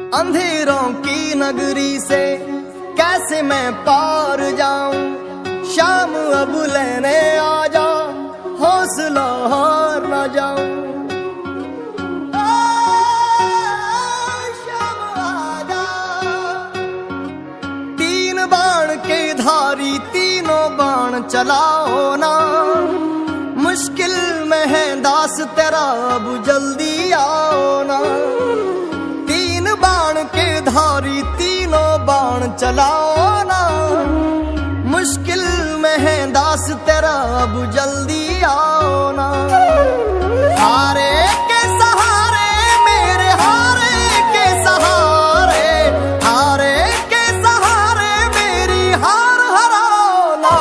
अंधेरों की नगरी से कैसे मैं पार जाऊं, शाम अब लेने आ जा, हौसला हार न जाऊं। शाम आजा, तीन बाण के धारी तीनों बाण चलाओ ना, मुश्किल में है दास तेरा अब जल्दी आओ ना। तीन बाण के धारी तीनों बाण चलाओ ना, मुश्किल में है दास तेरा अब जल्दी आओ ना। हारे के सहारे मेरे हारे के सहारे, हारे के सहारे मेरी हार हराओ ना।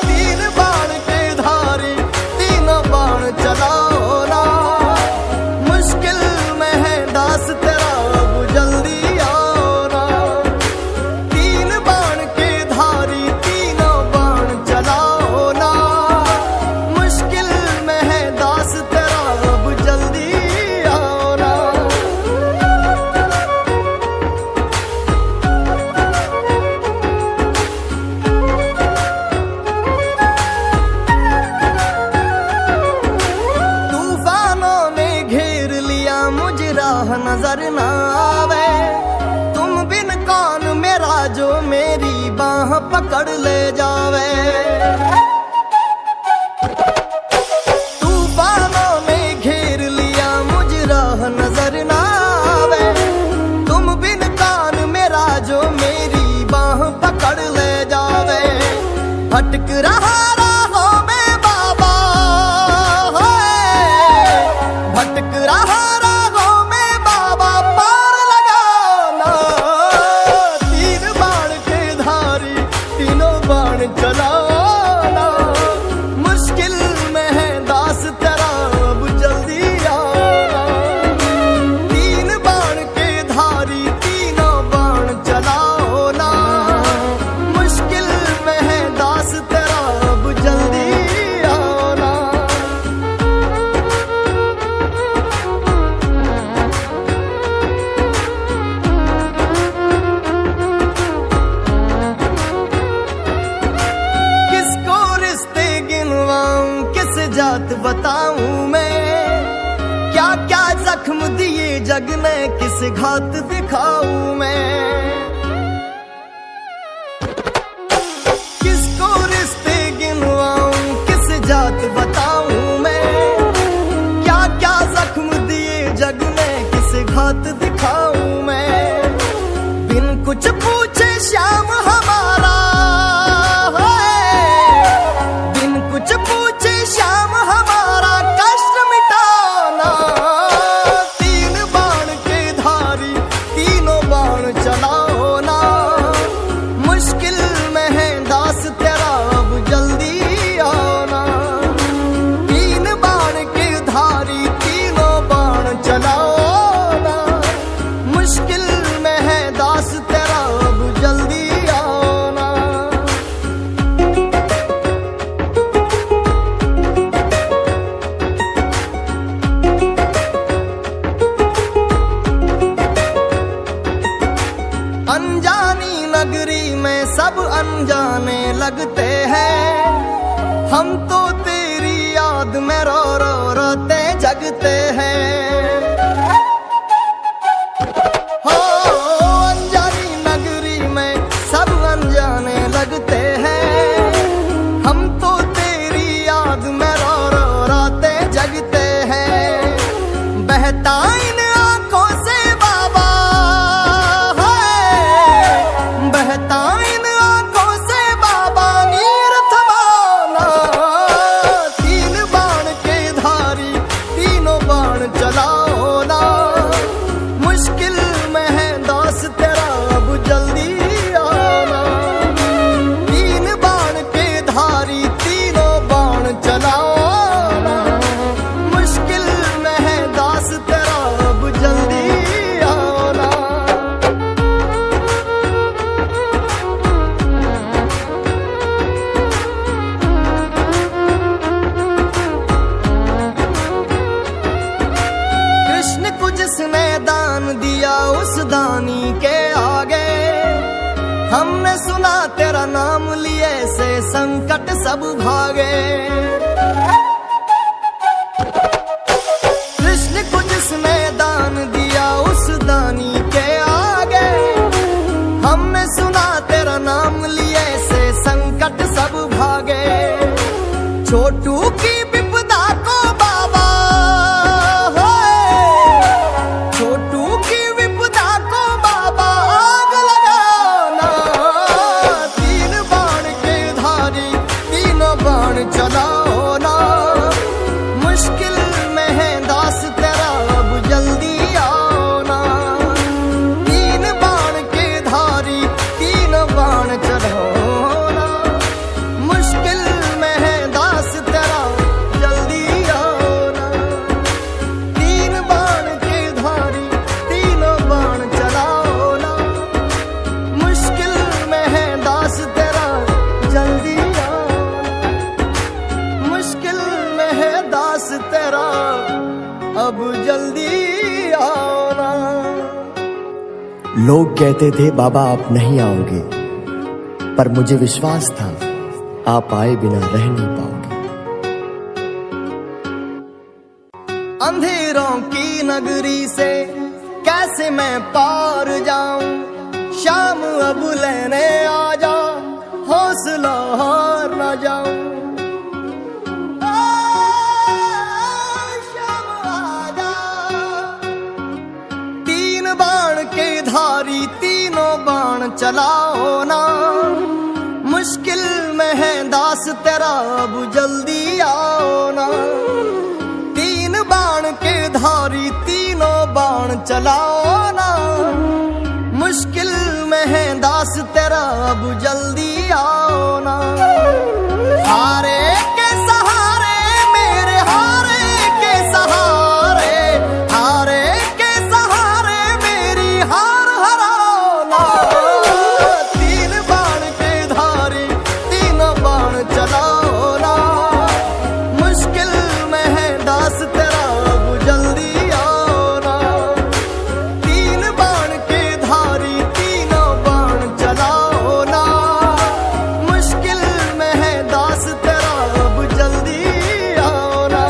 तीन बाण के धारी तीनों बाण चलाओ ना, मुश्किल में है दास तेरा अब जल्दी आओ ना। तीन बाण के धारी तीनों बाण चलाओ ना, मुश्किल में है दास तेरा अब जल्दी आओ ना। तूफानों ने घेर लिया मुझे, राह नजर ना आवे, तुम बिन कौन मेरा जो मेरी बाह पकड़ ले जावे। तूफानों ने घेर लिया मुझे, राह नजर ना आवे, तुम बिन कौन मेरा जो मेरी बाह पकड़ ले जावे। भटक रहा राहों में बाबा, भटक रहा राहों में बाबा, पार लगाओ ना। तीन बाण के धारी तीनों बाण चलाओ ना, मुश्किल में है दास तेरा अब जल्दी आओ ना। तीन बाण के धारी तीनों बाण चलाओ ना, मुश्किल में है दास तेरा अब जल्दी आओ ना। किसको रिश्ते गिनवाऊं, किस जात बताऊं मैं, क्या क्या जख्म दिए जग ने, किस घात दिखाऊं मैं। किसको रिश्ते गिनवाऊं, किस जात बताऊं मैं, क्या क्या जख्म दिए जग ने, किस घात दिखाऊं मैं। बिन कुछ पूछे श्याम हमारा, बिन कुछ पूछे श्याम हमारा, कष्ट मिटाना। तीन बाण के धारी तीनों बाण चलाओ ना, मुश्किल में है दास तेरा अब जल्दी आओ ना। तीन बाण के धारी तीनों बाण चलाओ ना, मुश्किल में है दास तेरा अब जल्दी आओ ना। अनजानी नगरी में सब अनजाने लगते हैं, हम तो तेरी याद में रो रो रोते जगते हैं। हो अनजानी नगरी में सब अनजाने लगते हैं, हम तो तेरी याद में रो रो रोते जगते हैं। बहता इन आंखों से बाबा, बहता इन आंखों से बाबा, नीर थमाना। तीन बाण के धारी तीनों बाण चलाओ ना, मुश्किल दानी के आगे। हमने सुना तेरा नाम लिए से संकट सब भागे। कृष्ण को जिसने दान दिया उस दानी के आगे। हमने सुना तेरा नाम लिए से संकट सब भागे। छोटू की विपदा को बाबा, छोटू की विपदा को बाबा आग लगाना। तीन बाण के धारी तीनों बाण चलाओ ना। मुश्किल में है दास तेरा अब जल्दी आओ ना। तीन बाण के धारी तीनों बाण चलाओ ना। मुश्किल में है दास तेरा जल्दी आओ ना। तीन बाण के धारी तीनों बाण चलाओ ना। मुश्किल में है दास तेरा जल्दी आओ ना। मुश्किल में है दास तेरा अब जल्दी आओ ना। लोग कहते थे बाबा आप नहीं आओगे, पर मुझे विश्वास था आप आए बिना रह नहीं पाओगे। अंधेरों की नगरी से कैसे मैं पार जाऊं। शाम अब लेने आ जा, हौसला हार न जाऊं। शाम आ जा। तीन बाण के धारी तीनों बाण चलाओ ना। मुश्किल में है दास तेरा अब जल्दी आओ ना। तीन बाण के धारी तीनों बाण चलाओ ना। मुश्किल में है दास तेरा अब जल्दी आओ ना। हारे के सहारे मेरे हारे के सहारे, हारे के सहारे मेरी हार हराओ ना। तीन बाण के धारी तीनों बाण चलाओ ना। मुश्किल में है दास तेरा अब जल्दी आओ ना। तीन बाण के धारी तीनों बाण चलाओ ना। मुश्किल में है दास तेरा अब जल्दी आओ ना।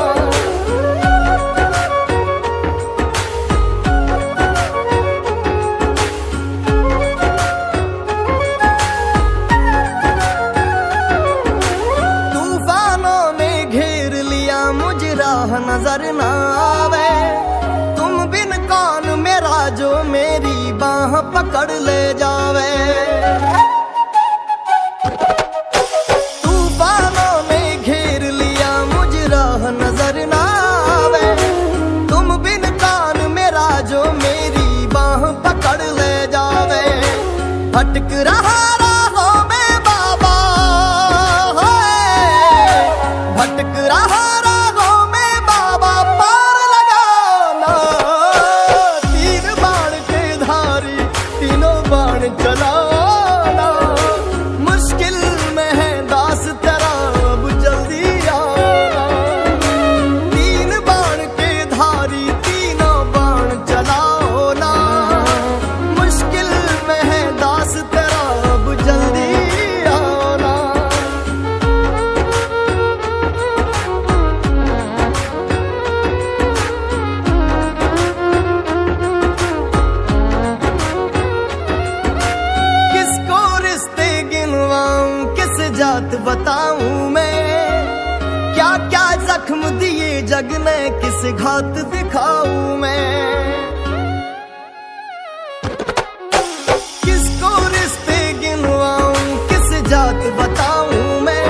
तूफानों ने घेर लिया मुझे राह नजर ना आवे। तुम बिन कौन मेरा जो मेरी बाह पकड़ ले जावे। तूफानों ने घेर लिया मुझे राह नजर ना आवे। तुम बिन कौन मेरा जो मेरी बाह पकड़ ले जावे। भटक रहा राहों में बाबा, भटक रहा राहों में बाबा पार लगाना। तीन बाण के धारी तीनों बाण चलाओ ना। मुश्किल में है दास तेरा अब जल्दी आओ ना। तीन बाण के धारी तीनों बाण चलाओ ना। मुश्किल में है दास तेरा अब जल्दी आओ ना। किसको रिश्ते गिनवाऊं किस जात बताऊं मैं। क्या क्या जख्म दिए जग ने किस घात दिखाऊं मैं। किसको रिश्ते गिनवाऊं किस जात बताऊं मैं।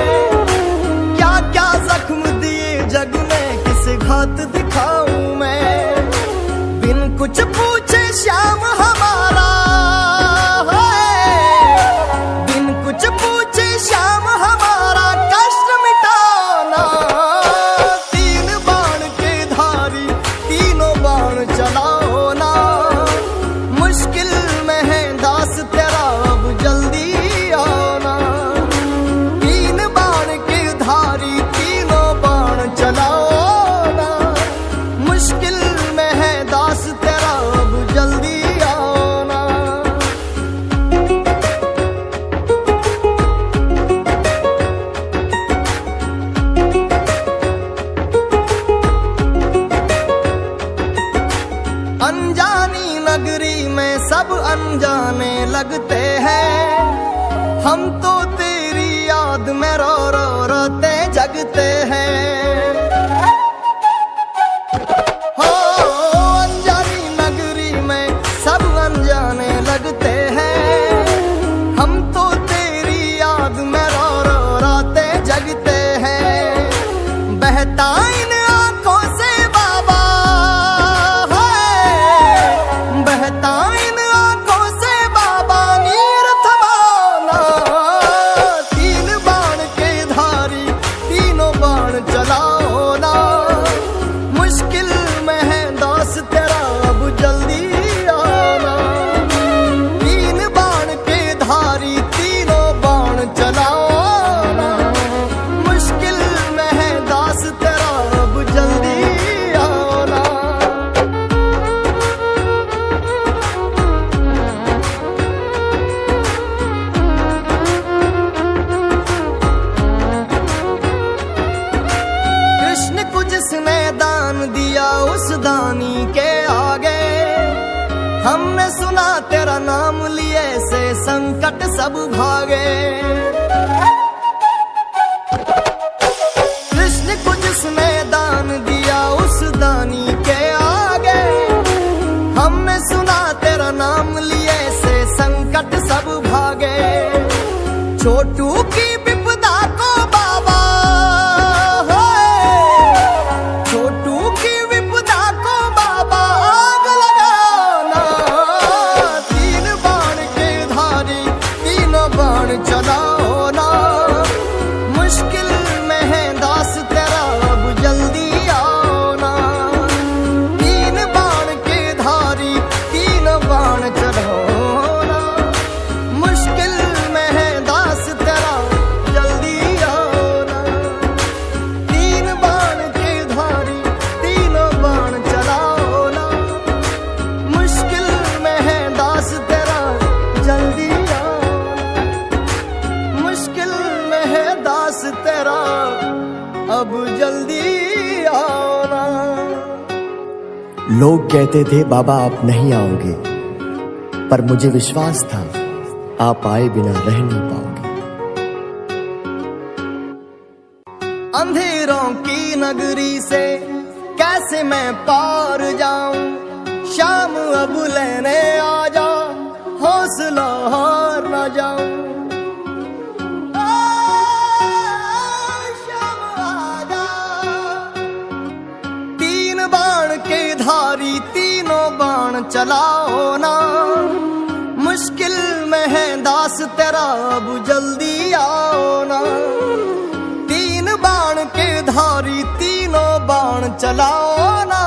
क्या क्या जख्म दिए जग ने किस घात दिखाऊं मैं। बिन कुछ पूछे श्याम हमारा, बिन कुछ पूछे श्याम हमारा कष्ट मिटाना। तीन बाण के धारी तीनों बाण चला अनजानी नगरी में सब अनजाने लगते हैं, हम तो तेरी याद में रो रो रोते जगते हैं। हो अनजानी नगरी में सब अनजाने लगते हैं, हम तो तेरी याद में रो रो रोते जगते हैं। बहता इन आंखों से बाबा है, बहता इन आंखों से बाबा नीर थमाना। तीन बाण के धारी तीनों बाण चलाओ ना, मुश्किल में है दास तेरा अब जल्दी आना। तीन बाण के धारी तीनों बाण चलाओ ना, मुश्किल में है दास तेरा अब जल्दी आना। कृष्ण को जिसने दान दिया उस दानी के आगे, हमने सुना तेरा नाम लिए से संकट सब भागे। कृष्ण को जिसने दान दिया उस दानी के आगे, हमने सुना तेरा नाम लिए से संकट सब भागे। छोटू की विपदा को बाबा है, छोटू की विपदा को बाबा आग लगाना। तीन बाण के धारी तीनों बाण चलाओ ना, मुश्किल में है दास तेरा अब जल्दी आओ ना। तीन बाण के धारी तीनों बाण चलाओ ना, मुश्किल में है दास तेरा जल्दी आओ ना। तीन बाण के धारी तीनों बाण चलाओ ना, मुश्किल में है दास तेरा जल्दी आओ ना। मुश्किल में है दास तेरा अब जल्दी आओ ना। लोग कहते थे बाबा आप नहीं आओगे, पर मुझे विश्वास था आप आए बिना रह नहीं पाओगे। अंधेरों की नगरी से कैसे मैं पार जाऊं, शाम अब लेने आ जा, हौसला हार न जाऊं। शाम आ जा। तीन बाण के धारी तीनों बाण चलाओ ना, मुश्किल में है दास तेरा अब जल्दी आओ ना। तीन बाण के धारी तीनों बाण चलाओ ना,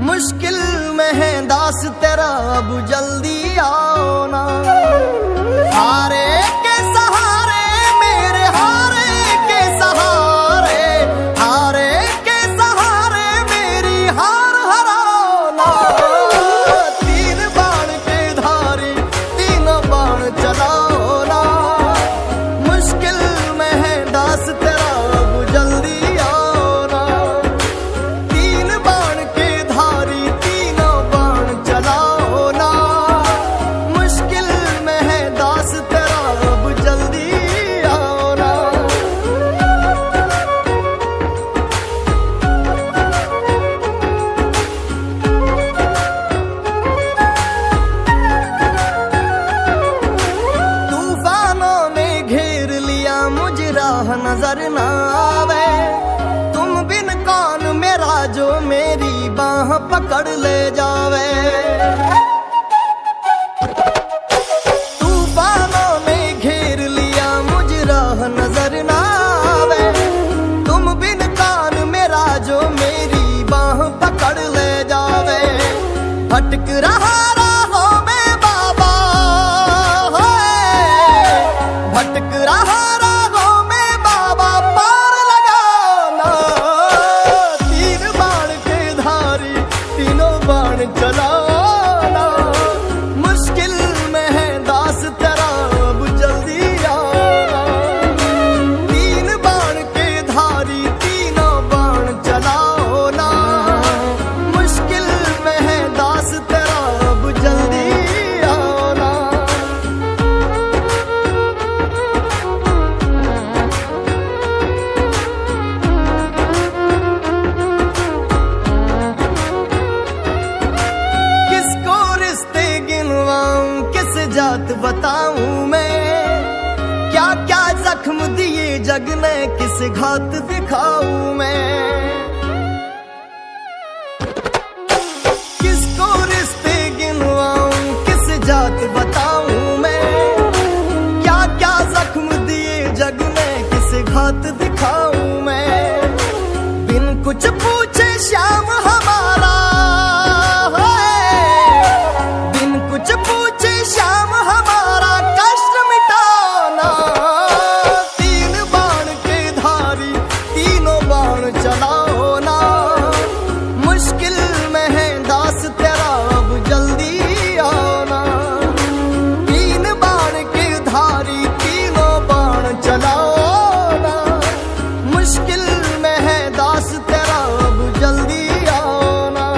मुश्किल में है दास तेरा अब जल्दी आओ ना। हारे के सहारे मेरे हारे के सहारे, हारे के सहारे मेरी हार हराओ ना। तीन बाण के धारी तीनों बाण चलाओ ना, मुश्किल में है दास तेरा अब जल्दी आओ ना। तीन बाण के धारी तीनों बाण चलाओ ना, मुश्किल में है दास तेरा अब जल्दी आओ ना। तूफानों ने घेर लिया मुझे राह नजर ना आवे, तुम बिन कौन मेरा जो मेरी बाह पकड़ ले जावे। तूफानों ने घेर लिया मुझे राह नजर ना आवे, तुम बिन कौन मेरा जो मेरी बाह पकड़ ले जावे। भटक रहा राहों में बाबा है, भटक रहा राहों में बाबा पार लगाना। तीन बाण के धारी तीनों बाण चलाना, मुश्किल में है दास तेरा अब जल्दी आना। तीन बाण के धारी तीनों बाण चलाओ ना, मुश्किल में है दास तेरा जात बताऊं मैं, क्या क्या जख्म दिए जग ने किस घात दिखाऊं मैं। किसको रिश्ते गिनवाऊं किस जात बताऊं मैं, क्या क्या जख्म दिए जग ने किस घात दिखाऊं मैं। बिन कुछ पूछे श्याम हमारा है, बिन कुछ पूछे श्याम हमारा कष्ट मिटाना। तीन बाण के धारी तीनों बाण चलाओ ना, मुश्किल में है दास तेरा अब जल्दी आना। तीन बाण के धारी तीनों बाण चलाओ ना, मुश्किल में है दास तेरा अब जल्दी आना।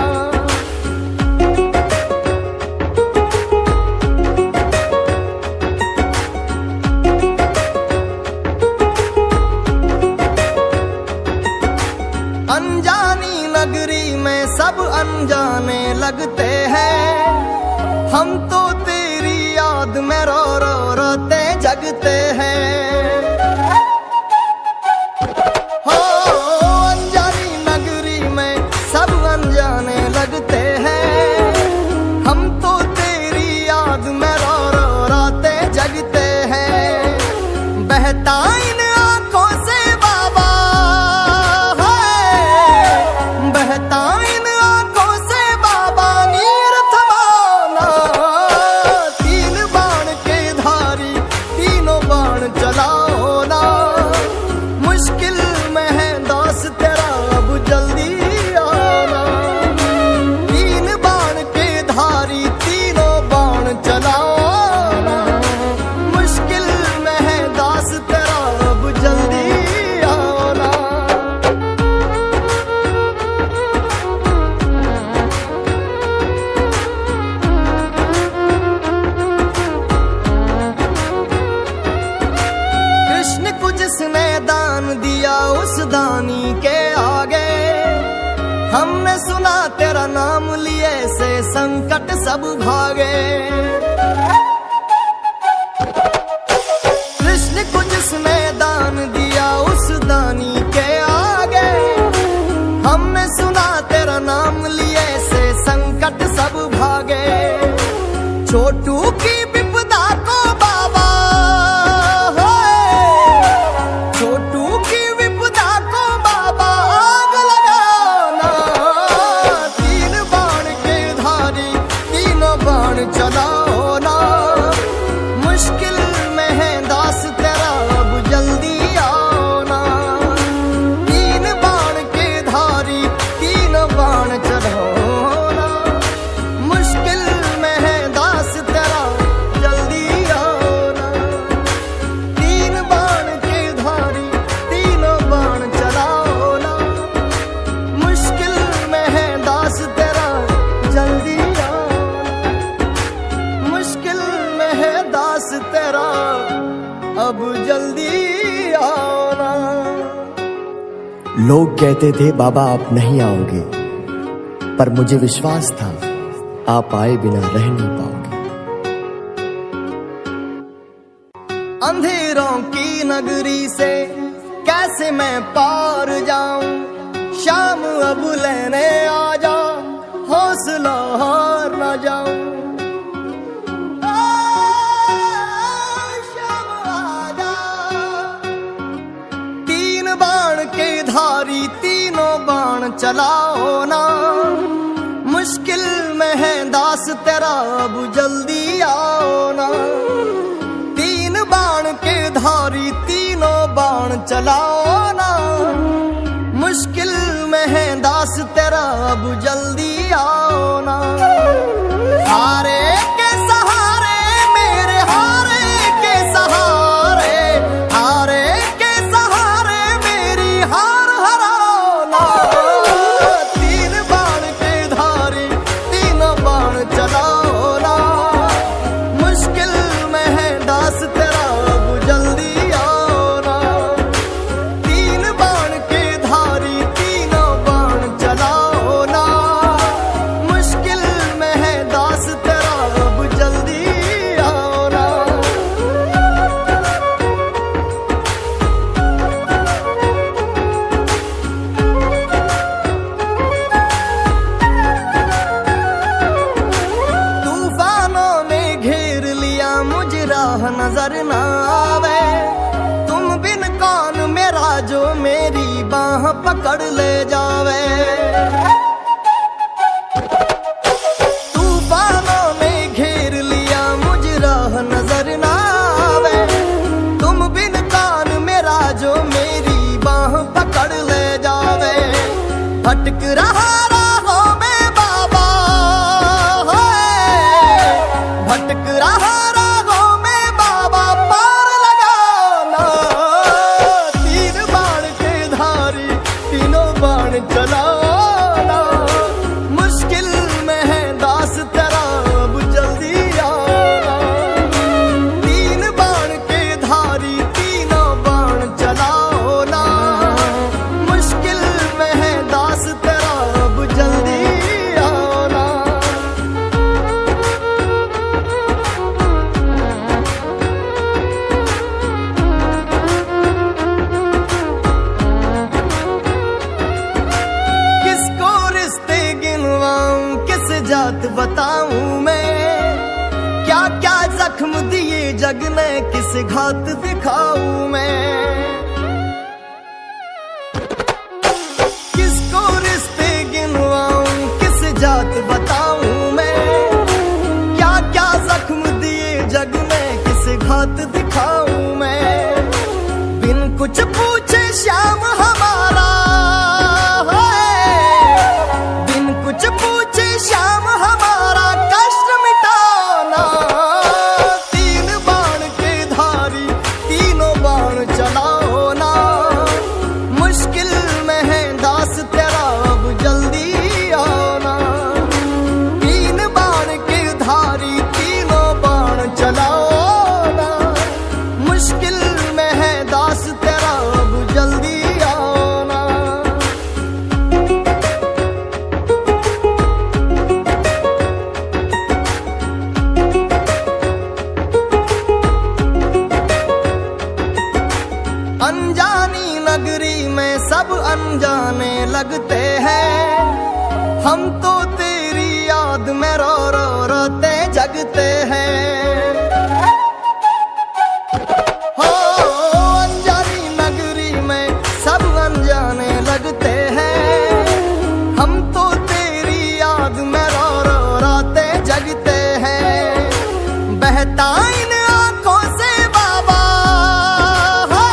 अनजानी नगरी में सब अनजाने लगते हैं, हम तो तेरी याद में रो रो रोते जगते हैं। हो अनजानी नगरी में सब अनजाने लगते हैं, हम तो तेरी याद में रो रो रोते जगते हैं। बहता इन आंखों से बाबा है, बहता इन आंखों से बाबा नीर थमाना। तीन बाण के धारी तीनों बाण चलाओ ना, मुश्किल में है दास तेरा अब जल्दी आना। तीन बाण के धारी तीनों बाण चलाओ ना, मुश्किल में है दास तेरा अब जल्दी आना। कृष्ण को जिसने दान दिया उस दानी के आगे, हमने सुना तेरा नाम लिए से संकट सब भागे। कृष्ण को जिसने दान दिया उस दानी के आगे, हमने सुना तेरा नाम लिए से संकट सब भागे। छोटू की विपदा को बाबा है, छोटू की विपदा को बाबा आग लगाना। तीन बाण के धारी तीनों बाण चलाओ ना, मुश्किल में है दास तेरा अब जल्दी आना। तीन बाण के धारी तीनों बाण चलाओ ना, मुश्किल में है दास तेरा जल्दी आना। तीन बाण के धारी तीनों बाण चलाओ ना, मुश्किल में है दास तेरा जल्दी आना। मुश्किल में है दास तेरा अब जल्दी आना। लोग कहते थे बाबा आप नहीं आओगे, पर मुझे विश्वास था आप आए बिना रह नहीं पाओगे। अंधेरों की नगरी से कैसे मैं पार जाऊं, शाम अब लेने आ जा, हौसला हार न जाऊं। शाम आ जा। तीन बाण के धारी तीनों बाण चलाओ ना, मुश्किल में है दास तेरा अब जल्दी आओ ना। तीन बाण के धारी तीनों बाण चलाओ ना, मुश्किल में है दास तेरा अब जल्दी आओ ना। हारे के सहारे मेरे हारे के सहारे, हारे के सहारे मेरी हार हराओ ना। तीन बाण के धारी तीनों बाण चलाओ ना, मुश्किल में है दास तेरा अब जल्दी आओ ना। तीन बाण के धारी तीनों बाण चलाओ ना, मुश्किल में है दास तेरा राह नजर ना आवे, तुम बिन कौन मेरा जो मेरी बाह पकड़ ले जावे। तूफानों ने घेर लिया मुझ राह नजर ना आवे, तुम बिन कौन मेरा जो मेरी बाह पकड़ ले जावे। भटक रहा राहों में बाबा, भटक रहा राहों में बाबा, पार लगाना। तीन बाण के धारी तीनों बाण चलाना, मुश्किल में है दास तेरा अब जल्दी आना। तीन बाण के धारी तीनों बाण चलाओ ना, मुश्किल में है दास तेरा अब जल्दी आना। किसको रिश्ते गिनवाऊं किस जात बताऊं मैं, क्या क्या जख्म दिए जग ने किस घात दिखाऊं मैं। किसको रिश्ते गिनवाऊं किस जात बताऊं मैं, क्या क्या जख्म दिए जग ने किस घात दिखाऊं मैं। बिन कुछ पूछे श्याम हमारा है, बिन कुछ पूछे श्याम हमारा कष्ट मिटाना। तीन बाण के धारी तीनों बाण चलाओ ना, मुश्किल में है दास तेरा अब जल्दी आना। तीन बाण के धारी तीनों बाण चलाओ ना, मुश्किल में है दास तेरा अब जल्दी आना। अनजानी नगरी में सब अनजाने लगते हैं, हम तो तेरी याद में रो रो रोते जगते हैं। हो अनजानी नगरी में सब अनजाने लगते हैं, हम तो तेरी याद में रो रो रोते जगते हैं। बहता इन आंखों से बाबा है,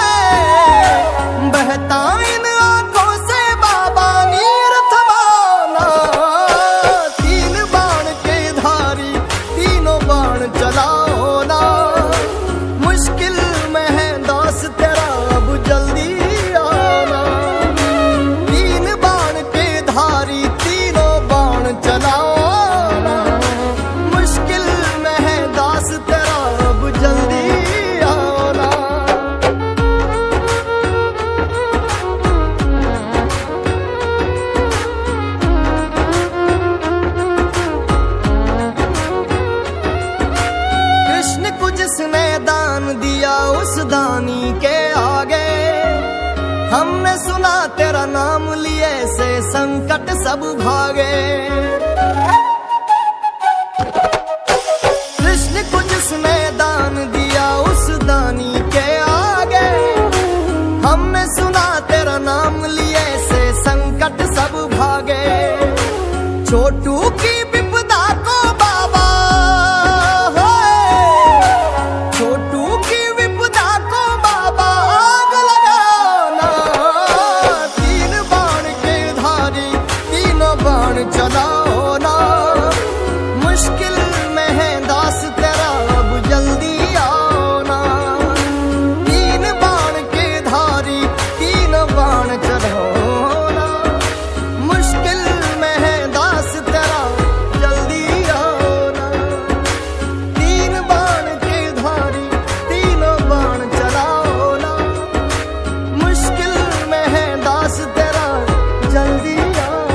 बहता इन आंखों से बाबा नीर थमाना। तीन बाण के धारी तीनों बाण चलाओ ना, मुश्किल में है दास तेरा अब जल्दी आना। तीन बाण के धारी तीनों बाण चलाओ ना, मुश्किल में है दास तेरा अब जल्दी आना। कृष्ण को जिसने दान दिया उस दानी के आगे, हमने सुना तेरा नाम लिए से संकट सब भागे। कृष्ण को जिसने दान दिया उस दानी के आगे, हमने सुना तेरा नाम लिए से संकट सब भागे। छोटू की विपदा को बाबा छोटू की विपदा को बाबा आग लगाना। तीन बाण के धारी तीनों बाण चलाओ ना, मुश्किल में है दास तेरा अब जल्दी आना। तीन बाण के धारी तीनों बाण चलाओ ना, मुश्किल में है दास तेरा जल्दी आना। तीन बाण के धारी तीनों बाण चलाओ ना, मुश्किल में है दास तेरा जल्दी आना।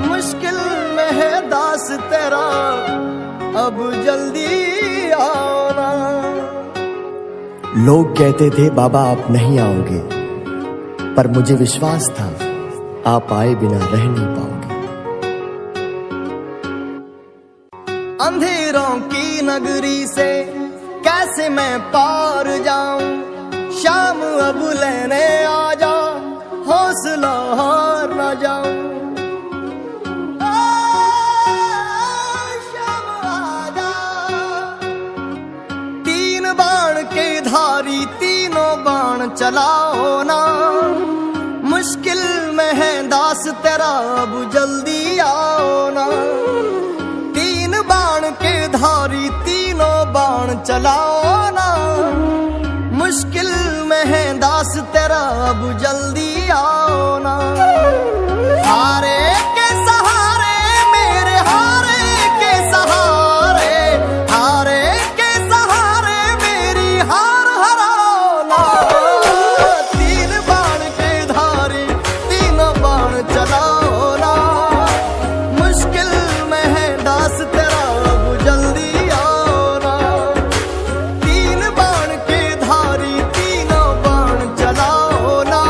मुश्किल में है दास तेरा अब जल्दी आना। लोग कहते थे बाबा आप नहीं आओगे, पर मुझे विश्वास था आप आए बिना रह नहीं पाओगे। अंधेरों की नगरी से कैसे मैं पार जाऊं, शाम अब लेने आ जा, हौसला हार ना जाऊं। शाम आजा, तीन बाण के धारी तीनों बाण चलाओ ना, मुश्किल में है दास तेरा अब जल्दी आओ ना। तीन बाण के धारी तीनों बाण चलाओ ना, मुश्किल में है दास तेरा अब जल्दी आओ ना। हारे के सहारे मेरे हारे के सहारे, हारे के सहारे मेरी हार हराओ ना। तीन बाण के धारी तीनों बाण चलाओ ना, मुश्किल में है दास तेरा अब जल्दी आओ ना। तीन बाण के धारी तीनों बाण चलाओ ना,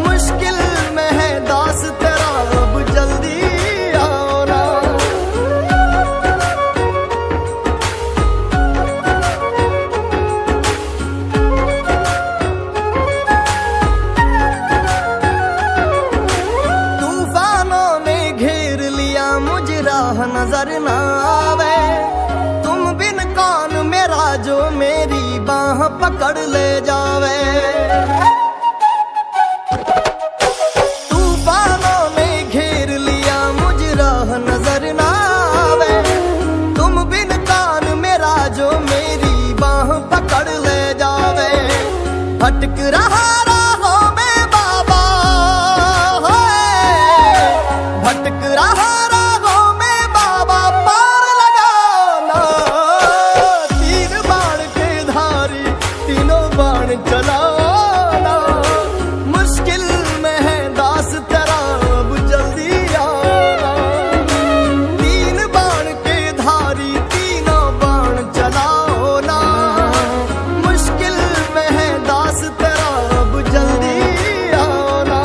मुश्किल में है दास तेरा अब जल्दी आओ ना। तूफानों ने घेर लिया मुझे राह नजर ना आवे, तुम बिन कौन मेरा जो मेरी बाह पकड़ ले जावे। तूफानों ने घेर लिया मुझे राह नजर ना आवे, तुम बिन कौन मेरा जो मेरी बाह पकड़ ले जावे। भटक रहा राहों में बाबा, भटक रहा राहों में बाबा, पार लगाओ ना। तीन बाण के धारी तीनों बाण चलाओ ना, मुश्किल में है दास तेरा अब जल्दी आओ ना। तीन बाण के धारी तीनों बाण चलाओ ना, मुश्किल में है दास तेरा अब जल्दी आओ ना।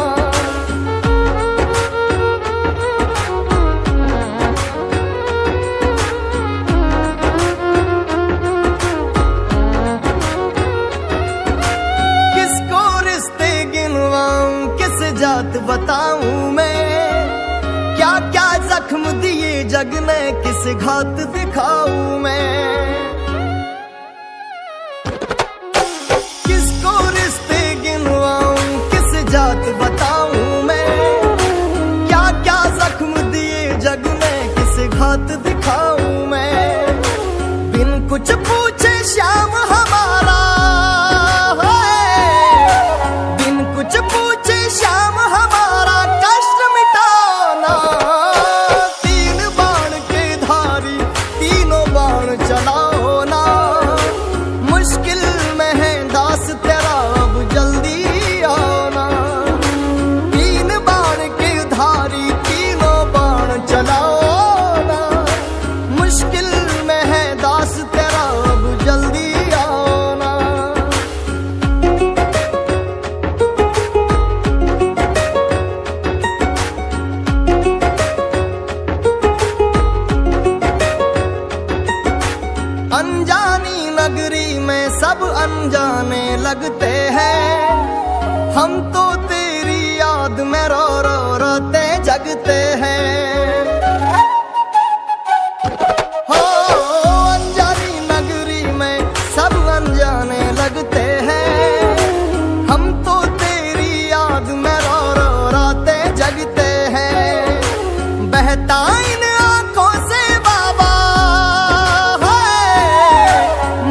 किसको रिश्ते गिनवाऊं, किस जात बताऊं मैं, क्या क्या जख्म दिए जग ने, किस घात दिखाऊं मैं। किसको रिश्ते गिनवाऊं, किस जात बताऊं मैं, क्या क्या जख्म दिए जग ने, किस घात दिखाऊं मैं। बिन कुछ पूछे श्याम हमारा है, बिन कुछ पूछे श्याम हमारा कष्ट मिटाना। तीन बाण के धारी तीनों बाण चलाओ ना, मुश्किल में है दास तेरा अब जल्दी आओ ना। तीन बाण के धारी तीनों बाण चलाओ ना, मुश्किल में है दास तेरा अब जल्दी आओ ना। अनजानी नगरी में सब अनजाने लगते हैं, हम तो तेरी याद में रो रो रोते जगते हैं। हो अनजानी नगरी में सब अनजाने लगते हैं, हम तो तेरी याद में रो रो रोते जगते हैं। बहता इन आंखों से बाबा है,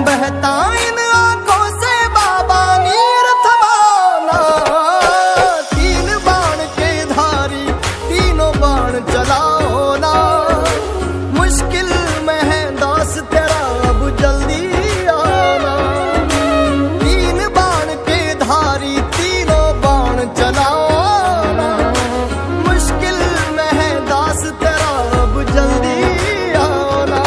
बहता इन आंखों से बाबा नीर थमाना। तीन बाण के धारी तीनों बाण चलाओ ना, मुश्किल में है दास तेरा अब जल्दी आना। तीन बाण के धारी तीनों बाण चलाओ ना, मुश्किल में है दास तेरा अब जल्दी आना।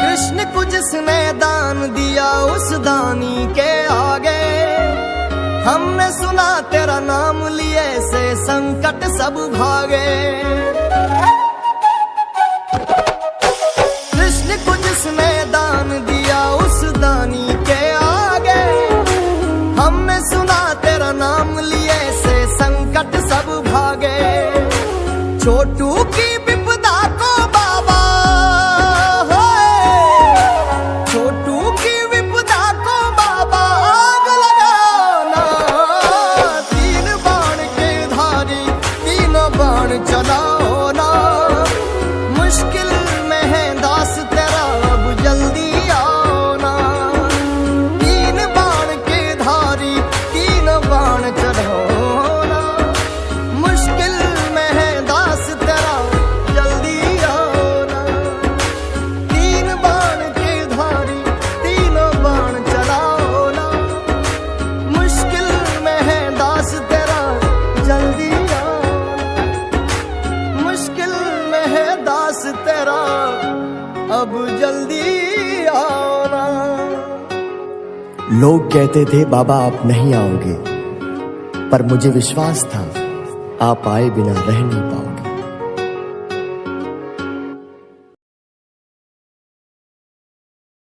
कृष्ण को जिसने दान दिया उस दानी के आगे, हमने सुना तेरा नाम लिए से संकट सब भागे। कृष्ण को जिसने दान दिया उस दानी के आगे, हमने सुना तेरा नाम लिए से संकट सब भागे। छोटू की विपदा को बाबा, छोटू की विपदा को बाबा आग लगाना। तीन बाण के धारी तीनों बाण चलाओ ना, मुश्किल में है दास तेरा अब जल्दी आओ ना। तीन बाण के धारी तीनों बाण चलाओ ना, मुश्किल में है दास तेरा जल्दी आओ ना। तीन बाण के धारी तीनों बाण चलाओ ना, मुश्किल में है दास तेरा जल्दी आओ ना। मुश्किल में है दास तेरा अब जल्दी आओ ना। लोग कहते थे बाबा आप नहीं आओगे, पर मुझे विश्वास था आप आए बिना रह नहीं पाओगे।